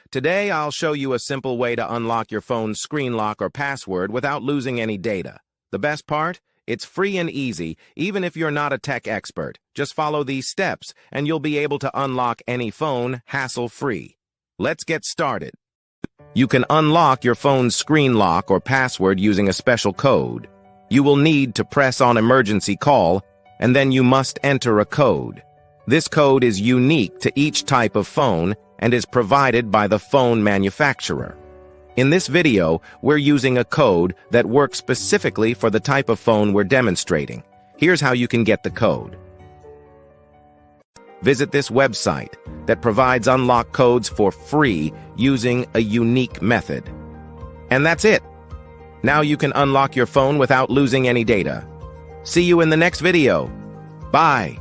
Today, I'll show you a simple way to unlock your phone's screen lock or password without losing any data. The best part? It's free and easy, even if you're not a tech expert. Just follow these steps, and you'll be able to unlock any phone hassle-free. Let's get started. You can unlock your phone's screen lock or password using a special code. You will need to press on emergency call, and then you must enter a code. This code is unique to each type of phone and is provided by the phone manufacturer. In this video, we're using a code that works specifically for the type of phone we're demonstrating. Here's how you can get the code. Visit this website that provides unlock codes for free using a unique method. And that's it. Now you can unlock your phone without losing any data. See you in the next video. Bye.